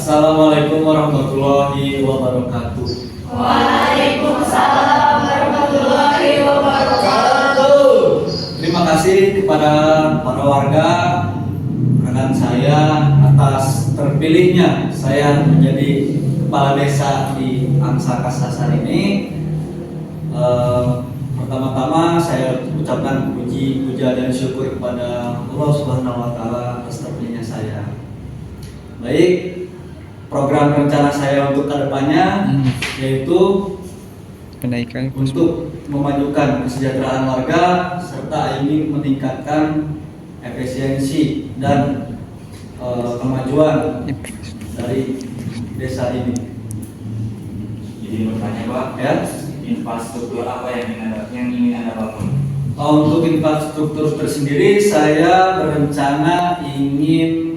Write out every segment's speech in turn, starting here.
Assalamualaikum warahmatullahi wabarakatuh. Waalaikumsalam warahmatullahi wabarakatuh. Terima kasih kepada para warga rekan saya atas terpilihnya saya menjadi kepala desa di Angsa Kasasar ini. Pertama-tama saya ucapkan puja dan syukur kepada Allah Subhanahu wa taala atas terpilihnya saya. Baik, program rencana saya untuk kedepannya yaitu Kenaikan untuk memajukan kesejahteraan warga serta ingin meningkatkan efisiensi dan kemajuan dari desa ini. Jadi bertanya Pak, Ya, infrastruktur apa yang ingin Anda bangun? untuk infrastruktur tersendiri saya berencana ingin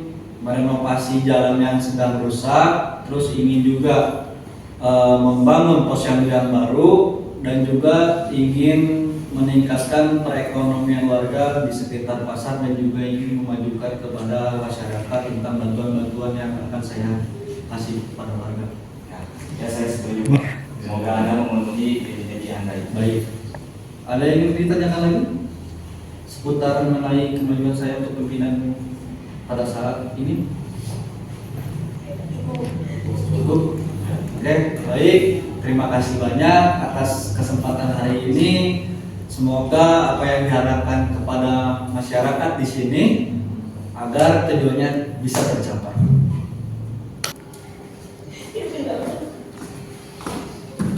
merenovasi jalan yang sedang rusak, terus ingin juga membangun posyandu yang baru dan juga ingin meningkatkan perekonomian warga di sekitar pasar dan juga ingin memajukan kepada masyarakat tentang bantuan-bantuan yang akan saya kasih kepada warga. Ya saya setuju Pak. Semoga Anda memenuhi janji Anda. Baik. Ada yang ingin ditanyakan lagi seputar mengenai kemajuan saya untuk pimpinan pada saat ini? Cukup? Oke, baik. Terima kasih banyak atas kesempatan hari ini. Semoga apa yang diharapkan kepada masyarakat di sini agar tujuannya bisa tercapai.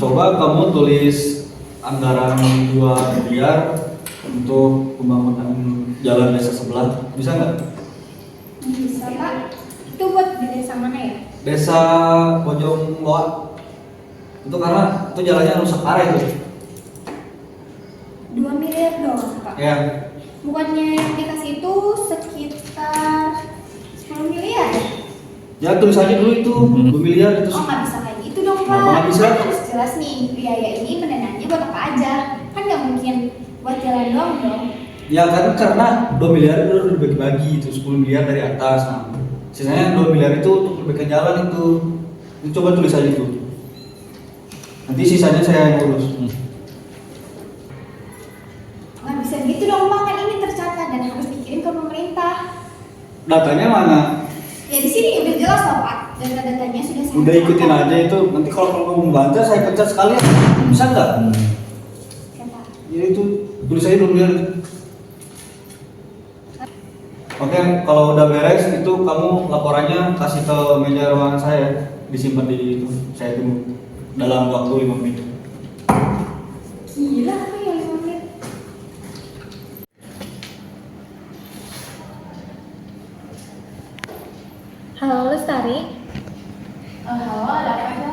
Coba kamu tulis anggaran 2 miliar untuk pembangunan jalan desa sebelah, bisa nggak? Bisa Pak. Itu buat di desa mana ya? Desa Bojong Loa. Itu karena itu jalannya rusak parah itu. 2 miliar doang Pak. Ya, Bukannya yang dikasih itu sekitar 10 miliar ya? ya tulis aja dulu itu 2 miliar itu. Oh nggak bisa kayak gitu dong Pak. Kenapa nggak bisa? Kan harus jelas nih biaya ini pendananya buat apa aja. Kan nggak mungkin buat jalan doang dong. Ya kan karena 2 miliar itu udah dibagi-bagi itu 10 miliar dari atas. Nah, sisanya 2 miliar itu untuk perbaikan jalan itu. Itu coba tulis aja itu. Nanti sisanya saya yang urus. Nggak bisa gitu dong Pak. Kan ini tercatat dan harus dikirim ke pemerintah. Datanya mana? Ya di sini udah jelas loh Pak. Data-datanya sudah saya Udah ikutin catat. aja itu. Nanti kalau kamu membantah saya pecat sekalian. Bisa nggak? Oke, Pak. Ya itu tulis aja 2 miliar. Oke, kalau udah beres itu kamu laporannya kasih ke meja ruangan saya, disimpan di itu. Saya tunggu dalam waktu 5 menit. Gila apa ya 5 menit? Halo Lestari, Halo, ada apa ya?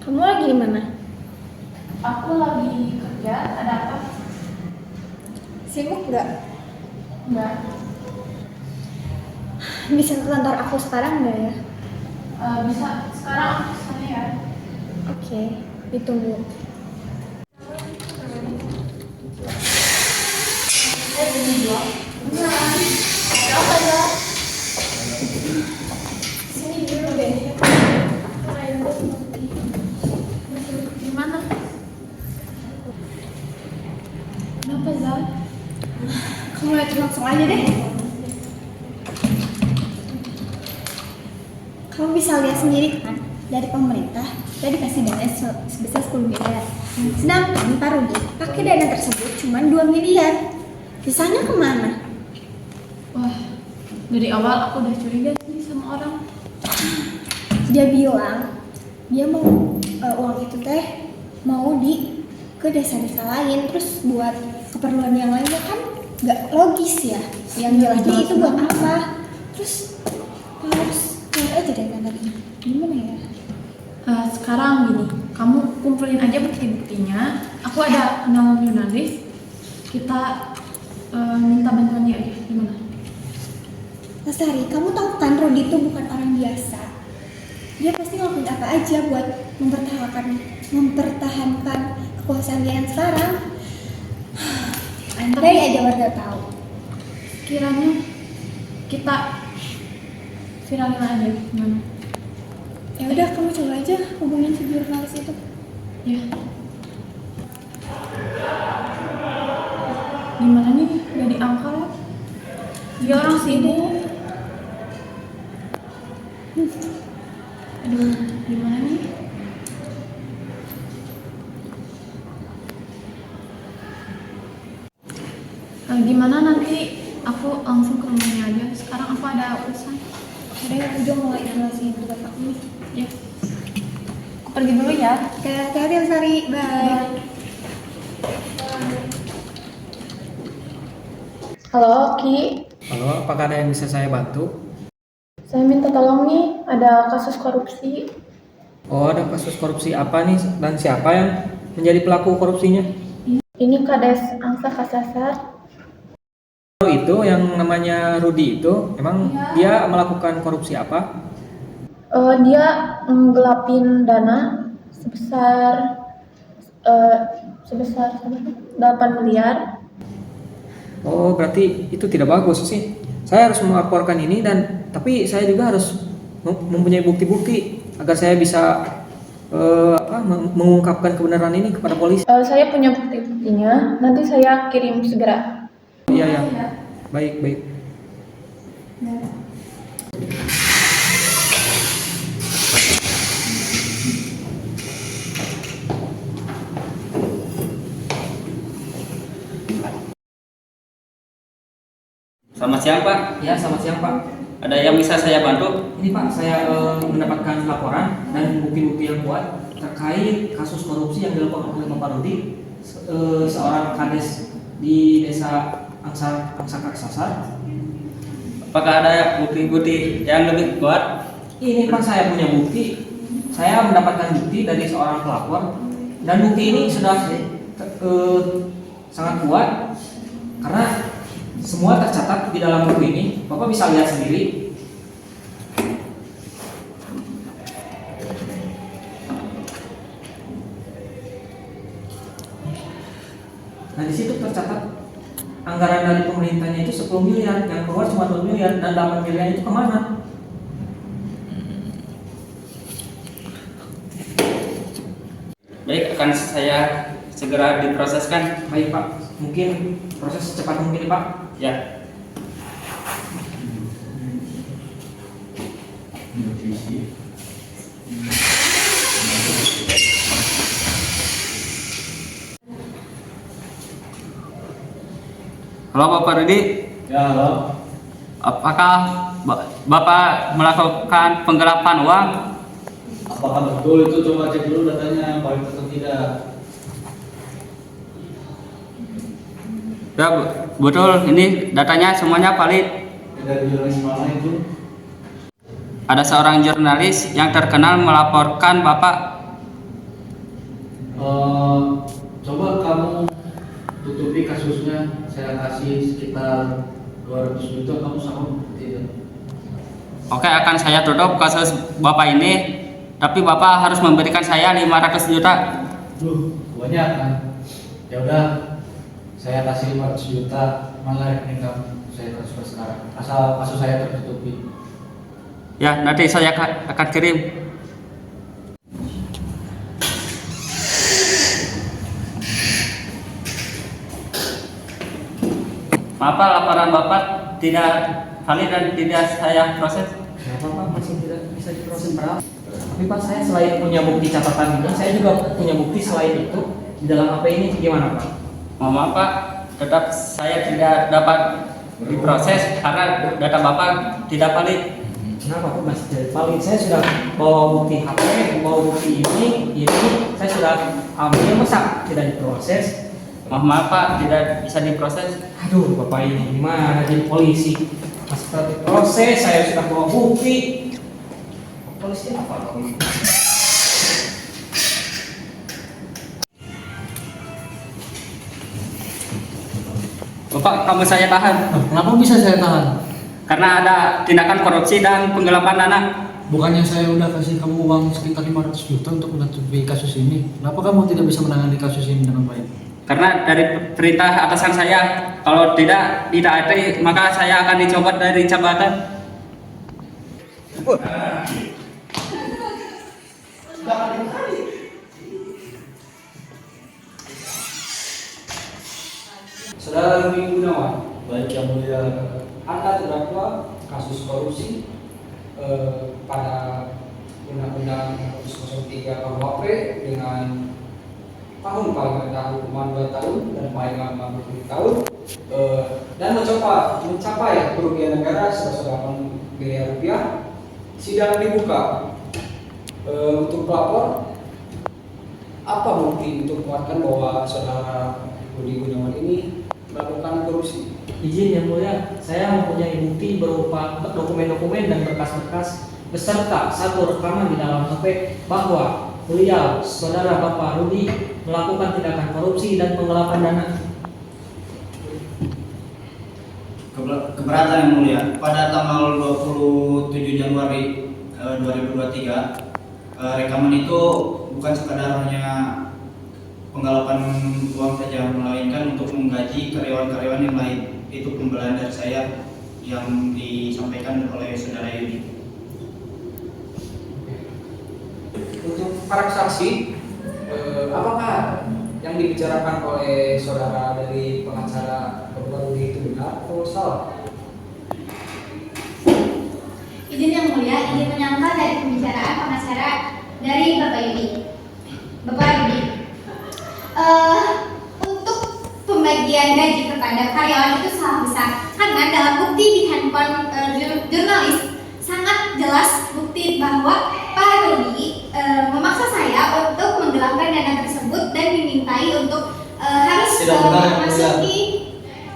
kamu lagi di mana? Aku lagi kerja, ada apa? Sibuk nggak? Enggak. Bisa ke kantor aku sekarang nggak ya? Bisa, sekarang aku kesana ya. Oke, ditunggu. Ada apa ya? Sini dulu deh. Gimana? Kenapa, Zal? Kamu lihat langsung aja deh. Kamu bisa lihat sendiri kan, dari pemerintah udah dikasih dana sebesar 10 miliar. Sedangkan Pak Rudi pakai dana tersebut cuma 2 miliar. Sisanya kemana? Wah, dari awal aku udah curiga sih sama orang. Dia bilang dia mau uang itu teh mau ke desa-desa lain, terus buat keperluan yang lainnya kan nggak logis ya. Yang jelasnya itu buat apa? Terus harus keluar aja dari kantor ini. Gimana ya? Sekarang gini, kamu kumpulin aja bukti-buktinya. Aku ada kenal jurnalis. Kita minta bantuan dia aja. Gimana? Lestari, kamu tahu kan Rudi itu bukan orang biasa. Dia pasti ngelakuin apa aja buat mempertahankan kekuasaan dia yang sekarang. Andai aja warga tahu. Kiranya kita viralin aja gimana? Ya udah, kamu coba aja hubungin si jurnalis itu. Ya. Gimana nih? Gak diangkat. Dia orang sibuk. Aduh, gimana nih? Gimana nanti aku langsung ke rumahnya aja. Sekarang aku ada urusan. Udah, aku juga mulai jelasin tugas aku nih. Ya. Aku pergi dulu ya. Oke, hati-hati Sari. Bye. Halo, Ki. Halo, apakah ada yang bisa saya bantu? Saya minta tolong nih, ada kasus korupsi. Oh, ada kasus korupsi apa nih dan siapa yang menjadi pelaku korupsinya? Ini Kades Angsa Kasasar. Oh, itu yang namanya Rudi itu, emang dia melakukan korupsi apa? Dia nggelapin dana sebesar 8 miliar. Oh, berarti itu tidak bagus sih. Saya harus melaporkan ini tapi saya juga harus mempunyai bukti-bukti agar saya bisa mengungkapkan kebenaran ini kepada polisi. Saya punya bukti-buktinya, nanti saya kirim segera. Iya, ya. Baik, baik. Selamat siang Pak. Ya, selamat siang Pak. Ada yang bisa saya bantu? Ini Pak, saya mendapatkan laporan dan bukti-bukti yang kuat terkait kasus korupsi yang dilakukan oleh Bapak Rudi, seorang kades di desa Angsa Kasasar. Apakah ada bukti-bukti yang lebih kuat? Ini Pak, saya punya bukti. Saya mendapatkan bukti dari seorang pelapor dan bukti ini sudah sangat kuat karena semua tercatat di dalam buku ini. Bapak bisa lihat sendiri. Nah, di situ tercatat anggaran dari pemerintahnya itu 10 miliar, yang keluar cuma 2 miliar dan 8 miliar itu kemana? Baik, akan saya segera diproseskan. Baik Pak, mungkin proses secepat mungkin Pak. Ya. Halo Bapak Rudi, Ya, halo. apakah Bapak melakukan penggelapan uang? Apakah betul itu? Coba cek dulu datanya, valid atau tidak. Ya, betul. Ini datanya semuanya valid. Dari jurnalis mana itu? Ada seorang jurnalis yang terkenal melaporkan Bapak. Coba kamu tutupi kasusnya. Saya kasih sekitar 200 juta, kamu sanggup tidak? Oke, akan saya tutup kasus Bapak ini, tapi Bapak harus memberikan saya 500 juta. Duh, banyak kan? Ya udah, saya kasih 500 juta. Mana rekening kamu? Saya transfer sekarang. Asal kasus saya tertutupi. Ya, nanti saya akan kirim. Maaf Pak, laporan Bapak tidak valid dan tidak saya proses. Ya Pak, masih tidak bisa diproses berapa. Tapi Pak, saya selain punya bukti catatan ini, saya juga punya bukti selain itu di dalam HP ini. Gimana Pak? Mohon maaf Pak, tetap saya tidak dapat diproses karena data Bapak tidak valid. Kenapa Pak masih tidak valid? Saya sudah bawa bukti HP, bawa bukti ini saya sudah ambil, masa tidak diproses? Mohon maaf Pak, tidak bisa diproses. Aduh, Bapak ini gimana jadi polisi? Masih tidak diproses, saya sudah bawa bukti. Polisi apa kamu? Bapak, kamu saya tahan Kenapa bisa saya tahan? karena ada tindakan korupsi dan penggelapan dana. Bukannya saya udah kasih kamu uang sekitar 500 juta untuk menutupi kasus ini. Kenapa kamu tidak bisa menangani kasus ini dengan baik? Karena dari perintah atasan saya, kalau tidak ada, maka saya akan dicopot dari jabatan. Saudara Rudi Gunawan, Baik yang mulia. Anda terdakwa kasus korupsi pada Undang-Undang 103 KUHP dengan tahun paling rendah hukuman 2 tahun dan paling lama 20 tahun dan mencapai kerugian negara sebesar 8 miliar rupiah. Sidang dibuka untuk pelapor. Apa bukti untuk menguatkan bahwa saudara Rudi Gunawan ini melakukan korupsi? Izin yang mulia, saya mempunyai bukti berupa dokumen-dokumen dan berkas-berkas beserta satu rekaman di dalam HP bahwa beliau, saudara Bapak Rudi, melakukan tindakan korupsi dan penggelapan dana. Keberatan yang mulia, pada tanggal 27 Januari 2023, rekaman itu bukan sekadar hanya penggalapan uang saja, melainkan untuk menggaji karyawan-karyawan yang lain. Itu pembelaan dari saya yang disampaikan oleh saudara Yudi. Untuk para saksi, apakah yang dibicarakan oleh saudara dari pengacara Bapak Rudi itu benar atau salah? Izin yang mulia, izin menyangkal dari pembicaraan pengacara dari Bapak Yudi. Bapak Rudi, untuk pembagian gaji kepada karyawan itu salah besar karena dalam bukti di handphone jurnalis sangat jelas bukti bahwa Pak Rudi memaksa saya untuk menggelapkan dana tersebut dan dimintai untuk harus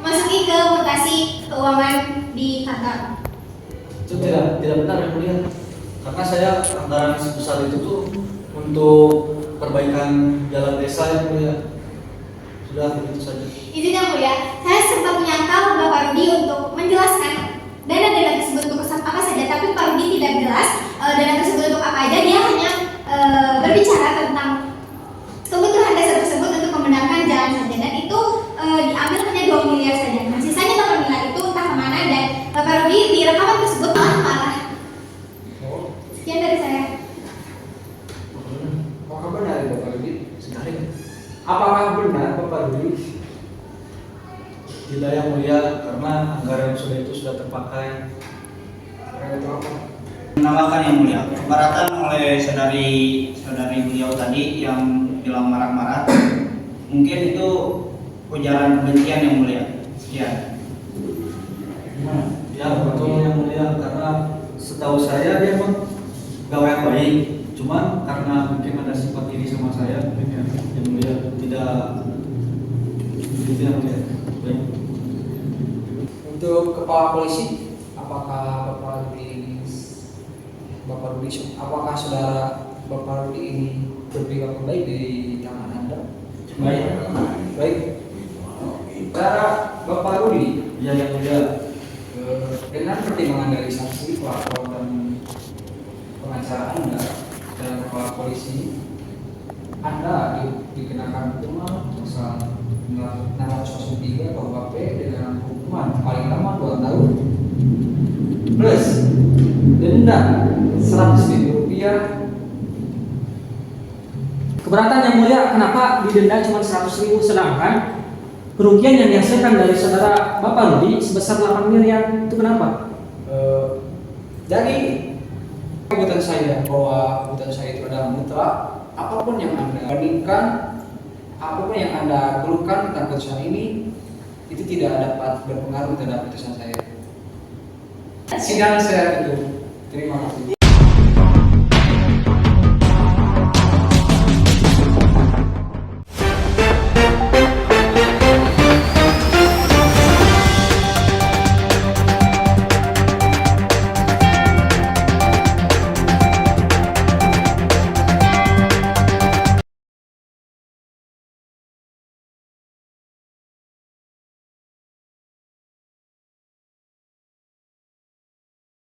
masuki ke mutasi keuangan di kantor. Itu tidak benar yang mulia, karena saya anggaran sebesar itu tuh untuk perbaikan jalan desa yang mulia. Sudah begitu saja. Izin yang mulia, saya sempat menyangkal Bapak Rudi untuk menjelaskan dana-dana tersebut untuk apa saja, tapi Pak Rudi tidak jelas dana tersebut untuk apa aja. Dia hanya berbicara tentang kebutuhan dasar tersebut untuk membenarkan jalan saja, dan itu diambil hanya 2 miliar saja. Nah, sisanya 8 miliar itu entah kemana, dan Bapak Rudi di rekaman tersebut malah marah. Sekian dari saya. Apakah benar Bapak Rudi? Sekali. Apakah benar Bapak Rudi? Tidak yang mulia, karena anggaran itu sudah terpakai. Menambahkan yang mulia, keberatan oleh saudari beliau tadi yang bilang marah-marah, mungkin itu ujaran kebencian yang mulia. Sekian. Ya betul yang mulia, karena setahu saya dia pun gawe yang baik, cuman karena mungkin ada sifat iri sama saya, mungkin ya yang mulia tidak yang mulia. Baik. Untuk kepala polisi, apakah apakah saudara Bapak Rudi ini berperilaku baik di tangan Anda? Baik. Saudara Bapak Rudi, Ya yang mulia. dengan pertimbangan dari saksi, pelapor dan pengacara Anda dan kepala polisi, Anda dikenakan hukuman pasal 603 KUHP dengan hukuman paling lama 2 tahun plus denda 100.000 rupiah. Keberatan yang mulia, kenapa didenda cuma 100.000 sedangkan kerugian yang dihasilkan dari saudara Bapak Rudi sebesar 8 miliar, itu kenapa? Jadi kebutuhan saya bahwa kebutuhan saya itu adalah mutlak. Apapun yang Anda bandingkan, apapun yang Anda keluhkan tentang keputusan ini, itu tidak dapat berpengaruh terhadap keputusan saya. Sidang saya tutup. Terima kasih.